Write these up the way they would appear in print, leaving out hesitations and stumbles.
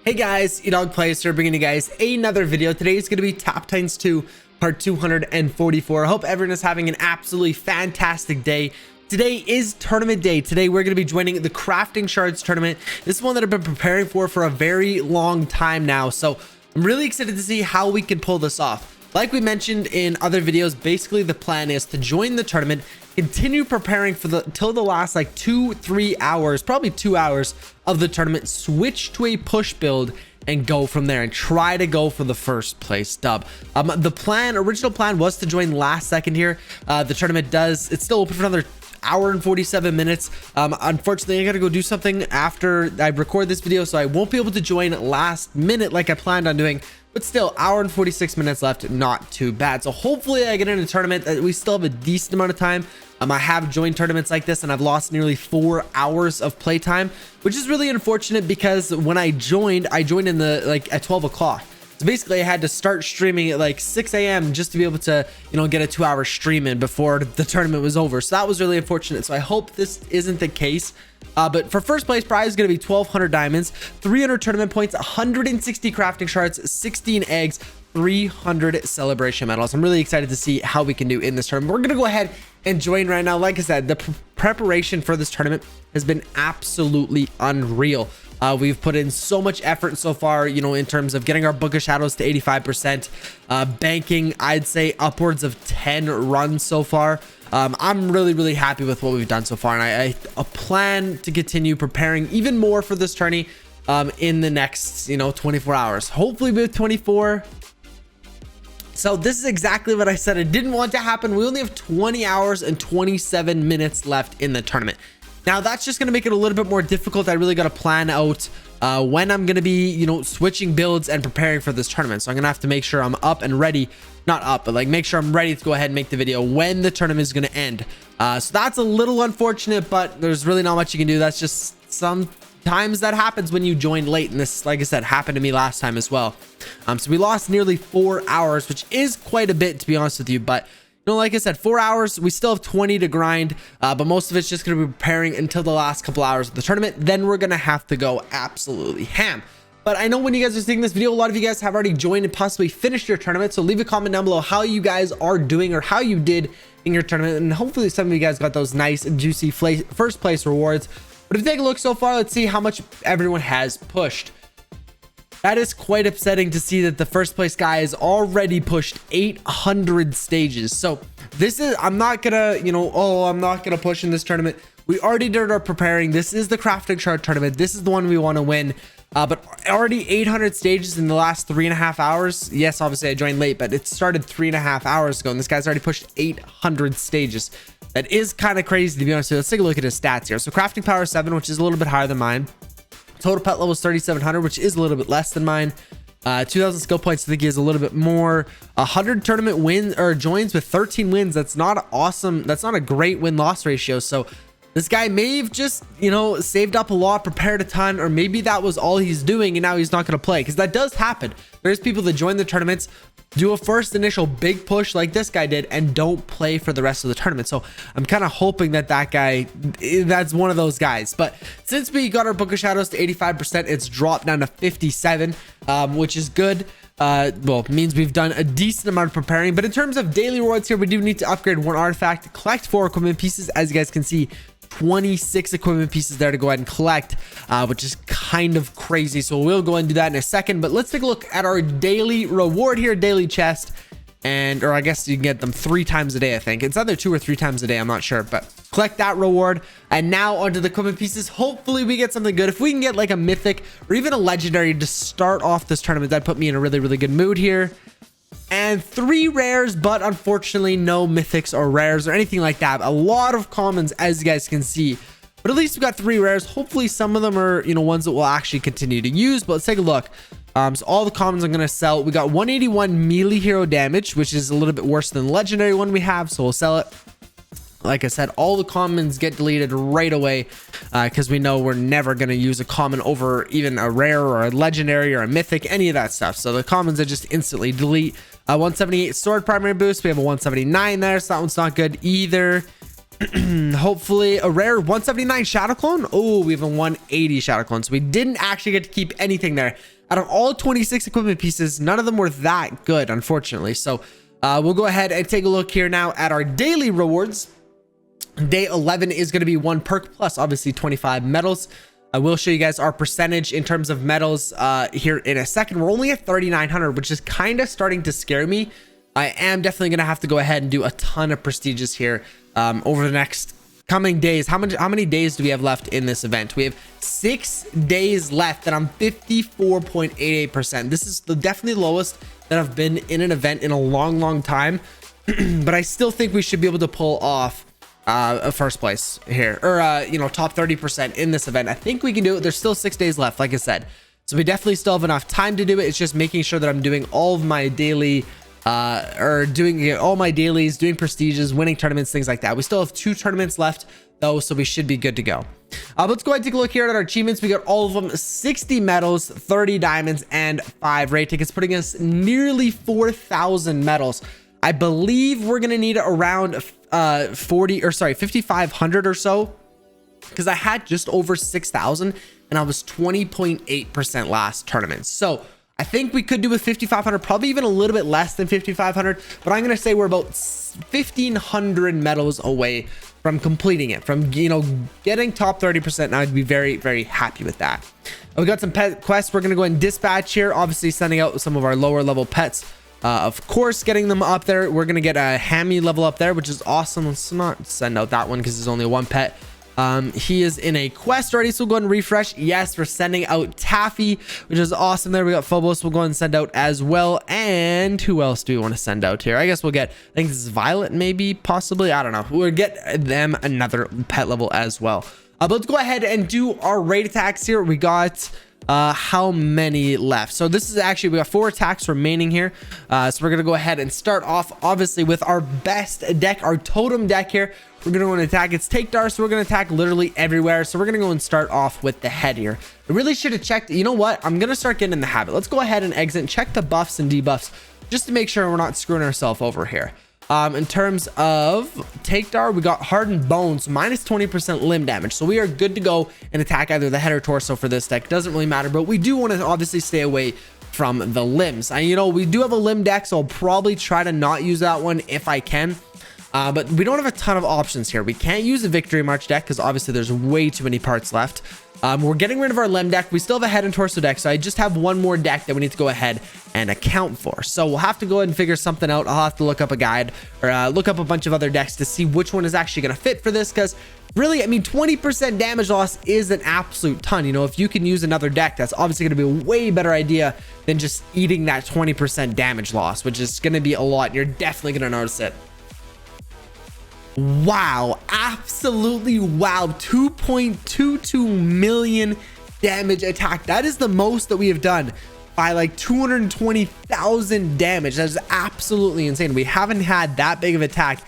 Hey guys, EdogPlays here, bringing you guys another video. Today is going to be Top Titans 2 part 244. I hope everyone is having an absolutely fantastic day. Today is tournament day. Today we're going to be joining the crafting shards tournament. This is one that I've been preparing for a very long time now, so I'm really excited to see how we can pull this off. Like we mentioned in other videos, basically the plan is to join the tournament, continue preparing for till the last like 2-3 hours, probably 2 hours of the tournament, switch to a push build and go from there and try to go for the first place dub. The original plan was to join last second here. The tournament it's still open for another hour and 47 minutes. Unfortunately, I gotta go do something after I record this video, so I won't be able to join last minute like I planned on doing. But still, hour and 46 minutes left, not too bad. So hopefully I get in a tournament. We still have a decent amount of time. I have joined tournaments like this and I've lost nearly 4 hours of playtime, which is really unfortunate because when I joined in the at 12 o'clock. So basically I had to start streaming at like 6 a.m. just to be able to, get a 2-hour stream in before the tournament was over. So that was really unfortunate. So I hope this isn't the case. But for first place prize is going to be 1,200 diamonds, 300 tournament points, 160 crafting shards, 16 eggs, 300 celebration medals. I'm really excited to see how we can do in this tournament. We're going to go ahead and join right now. Like I said, the preparation for this tournament has been absolutely unreal. We've put in so much effort so far, in terms of getting our Book of Shadows to 85%, banking, I'd say upwards of 10 runs so far. I'm really happy with what we've done so far, and I plan to continue preparing even more for this tourney in the next 24 hours, hopefully with 24. So this is exactly what I said I didn't want to happen. We only have 20 hours and 27 minutes left in the tournament. Now that's just going to make it a little bit more difficult. I really got to plan out when I'm going to be, switching builds and preparing for this tournament. So I'm going to have to make sure I'm up and ready, not up, but like make sure I'm ready to go ahead and make the video when the tournament is going to end. So that's a little unfortunate, but there's really not much you can do. That's just sometimes that happens when you join late. And this, like I said, happened to me last time as well. So we lost nearly 4 hours, which is quite a bit, to be honest with you. But like I said, 4 hours, we still have 20 to grind, but most of it's just going to be preparing until the last couple hours of the tournament. Then we're going to have to go absolutely ham. But I know when you guys are seeing this video, a lot of you guys have already joined and possibly finished your tournament. So leave a comment down below how you guys are doing or how you did in your tournament. And hopefully some of you guys got those nice, juicy first place rewards. But if you take a look so far, let's see how much everyone has pushed. That is quite upsetting to see that the first place guy has already pushed 800 stages. So this is, I'm not gonna, I'm not gonna push in this tournament. We already did our preparing. This is the crafting shard tournament. This is the one we want to win. But already 800 stages in the last 3.5 hours. Yes, obviously I joined late, but it started 3.5 hours ago, and this guy's already pushed 800 stages. That is kind of crazy, to be honest with you. Let's take a look at his stats here. So crafting power 7, which is a little bit higher than mine. Total pet level is 3,700, which is a little bit less than mine. 2,000 skill points, I think he has a little bit more. 100 tournament wins or joins with 13 wins. That's not awesome. That's not a great win-loss ratio. So this guy may have just, saved up a lot, prepared a ton, or maybe that was all he's doing and now he's not going to play, because that does happen. There's people that join the tournaments, do a first initial big push like this guy did, and don't play for the rest of the tournament. So I'm kind of hoping that guy, that's one of those guys. But since we got our Book of Shadows to 85%, it's dropped down to 57, which is good. Well, means we've done a decent amount of preparing. But in terms of daily rewards here, we do need to upgrade 1 artifact, collect 4 equipment pieces. As you guys can see, 26 equipment pieces there to go ahead and collect, which is kind of crazy. So we'll go and do that in a second. But let's take a look at our daily reward here, daily chest. Or I guess you can get them 3 times a day. I think it's either 2 or 3 times a day, I'm not sure, but collect that reward. And now onto the equipment pieces. Hopefully we get something good. If we can get like a mythic or even a legendary to start off this tournament, that put me in a really good mood here. And 3 rares, but unfortunately no mythics or rares or anything like that. A lot of commons, as you guys can see, but at least we got 3 rares. Hopefully some of them are ones that we'll actually continue to use. But let's take a look. So all the commons I'm going to sell. We got 181 melee hero damage, which is a little bit worse than the legendary one we have, so we'll sell it. Like I said, all the commons get deleted right away, because we know we're never going to use a common over even a rare or a legendary or a mythic, any of that stuff. So the commons are just instantly delete. 178 sword primary boost. We have a 179 there, so that one's not good either. Hopefully a rare 179 shadow clone. Oh, we have a 180 shadow clone. So we didn't actually get to keep anything there. Out of all 26 equipment pieces, none of them were that good, unfortunately. So we'll go ahead and take a look here now at our daily rewards. Day 11 is going to be 1 perk plus obviously 25 medals. I will show you guys our percentage in terms of medals here in a second. We're only at 3,900, which is kind of starting to scare me. I am definitely going to have to go ahead and do a ton of prestiges here over the next coming days. How many days do we have left in this event? We have 6 days left, and I'm 54.88%. This is definitely the lowest that I've been in an event in a long time. But I still think we should be able to pull off a first place here, or you know, top 30% in this event. I think we can do it. There's still 6 days left, like I said, so we definitely still have enough time to do it. It's just making sure that I'm doing all of my daily doing all my dailies, doing prestiges, winning tournaments, things like that. We still have 2 tournaments left though, so we should be good to go. Let's go ahead and take a look here at our achievements. We got all of them: 60 medals, 30 diamonds, and 5 raid tickets, putting us nearly 4,000 medals. I believe we're gonna need around 5,500 or so, because I had just over 6,000 and I was 20.8% last tournament. So I think we could do with 5,500, probably even a little bit less than 5,500, but I'm gonna say we're about 1,500 medals away from completing it, from, you know, getting top 30%. And I'd be very happy with that. We got some pet quests we're gonna go ahead and dispatch here, obviously sending out some of our lower level pets. Of course, getting them up there. We're gonna get a Hammy level up there, which is awesome. Let's not send out that one because there's only 1 pet. He is in a quest already, so we'll go ahead and refresh. Yes, we're sending out Taffy, which is awesome. There we got Phobos. We'll go ahead and send out as well. And who else do we want to send out here? I guess we'll get, I think this is Violet, maybe, possibly, I don't know. We'll get them another pet level as well. But let's go ahead and do our raid attacks here. We got how many left? So this is actually, we got 4 attacks remaining here. So we're gonna go ahead and start off obviously with our best deck, our totem deck here. We're gonna go and attack its take dart, so we're gonna attack literally everywhere. So we're gonna go and start off with the head here. I really should have checked. You know what, I'm gonna start getting in the habit. Let's go ahead and exit and check the buffs and debuffs just to make sure we're not screwing ourselves over here. In terms of take dart, we got hardened bones, minus 20% limb damage, so we are good to go and attack either the head or torso for this deck. Doesn't really matter, but we do want to obviously stay away from the limbs. And you know, we do have a limb deck, so I'll probably try to not use that one if I can. But we don't have a ton of options here. We can't use a victory march deck because obviously there's way too many parts left. We're getting rid of our limb deck. We still have a head and torso deck, so I just have one more deck that we need to go ahead and account for. So we'll have to go ahead and figure something out. I'll have to look up a guide or look up a bunch of other decks to see which one is actually going to fit for this, because really, I mean, 20% damage loss is an absolute ton. You know, if you can use another deck, that's obviously going to be a way better idea than just eating that 20% damage loss, which is going to be a lot. And you're definitely going to notice it. Wow, absolutely wow. 2.22 million damage attack. That is the most that we have done by like 220,000 damage. That is absolutely insane. We haven't had that big of an attack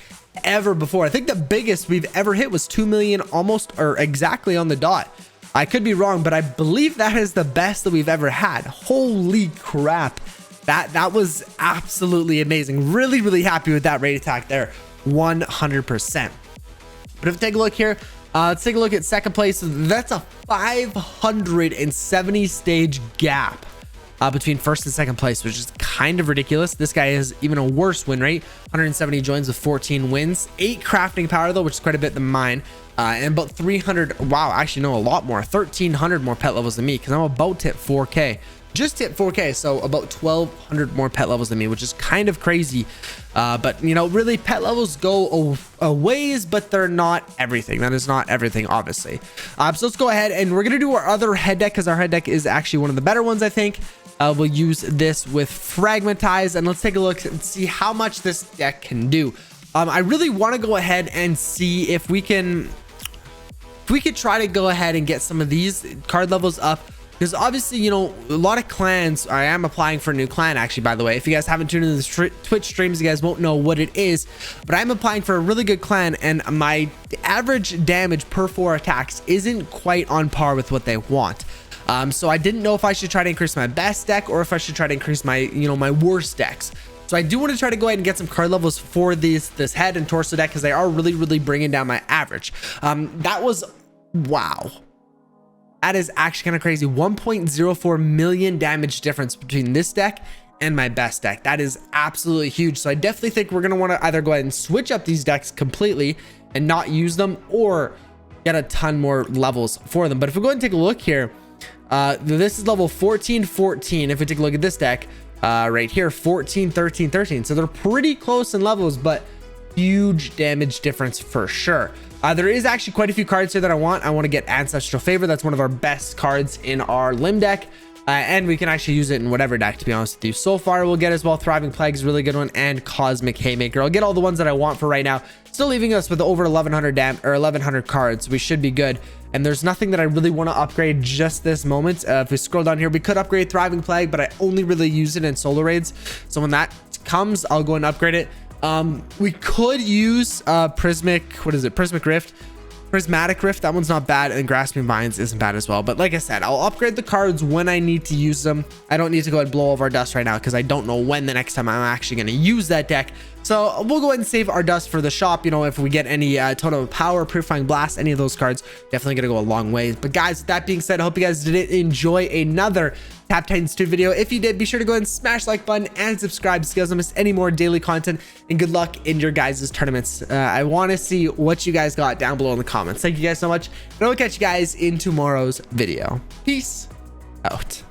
ever before. I think the biggest we've ever hit was 2 million, almost or exactly on the dot. I could be wrong, but I believe that is the best that we've ever had. Holy crap. That was absolutely amazing. Really happy with that raid attack there. 100%. But if we take a look here, let's take a look at second place. That's a 570 stage gap between first and second place, which is kind of ridiculous. This guy has even a worse win rate, 170 joins with 14 wins, 8 crafting power though, which is quite a bit than mine, and about 300, wow, actually no, a lot more, 1,300 more pet levels than me, because I'm about to hit 4K. Just hit 4K, so about 1,200 more pet levels than me, which is kind of crazy. But you know, really, pet levels go a ways, but they're not everything. That is not everything, obviously. So let's go ahead and we're gonna do our other head deck, because our head deck is actually one of the better ones, I think. We'll use this with Fragmentize, and let's take a look and see how much this deck can do. I really want to go ahead and see if we could try to go ahead and get some of these card levels up. Because obviously, you know, a lot of clans, I am applying for a new clan, actually, by the way. If you guys haven't tuned into the Twitch streams, you guys won't know what it is. But I'm applying for a really good clan, and my average damage per 4 attacks isn't quite on par with what they want. So I didn't know if I should try to increase my best deck or if I should try to increase my, you know, my worst decks. So I do want to try to go ahead and get some card levels for this head and torso deck, because they are really bringing down my average. That was, wow. That is actually kind of crazy. 1.04 million damage difference between this deck and my best deck. That is absolutely huge. So I definitely think we're going to want to either go ahead and switch up these decks completely and not use them, or get a ton more levels for them. But if we go ahead and take a look here, this is level 14 14. If we take a look at this deck right here, 14 13 13. So they're pretty close in levels, but huge damage difference for sure. There is actually quite a few cards here that I want to get Ancestral Favor. That's one of our best cards in our limb deck. And we can actually use it in whatever deck, to be honest with you. So far, we'll get as well Thriving Plague is a really good one, and Cosmic Haymaker. I'll get all the ones that I want for right now, still leaving us with over 1100 cards. We should be good. And there's nothing that I really want to upgrade just this moment. If we scroll down here, we could upgrade Thriving Plague, but I only really use it in solo raids. So when that comes, I'll go and upgrade it. We could use Prismatic Rift. Prismatic Rift, that one's not bad, and Grasping Vines isn't bad as well. But like I said, I'll upgrade the cards when I need to use them. I don't need to go ahead and blow all of our dust right now, because I don't know when the next time I'm actually going to use that deck. So we'll go ahead and save our dust for the shop. You know, if we get any Totem of Power, Purifying Blast, any of those cards, definitely going to go a long way. But guys, with that being said, I hope you guys did enjoy another Tap Titans 2 video. If you did, be sure to go ahead and smash the like button and subscribe so you guys don't miss any more daily content. And good luck in your guys' tournaments. I want to see what you guys got down below in the comments. Thank you guys so much, and I'll catch you guys in tomorrow's video. Peace out.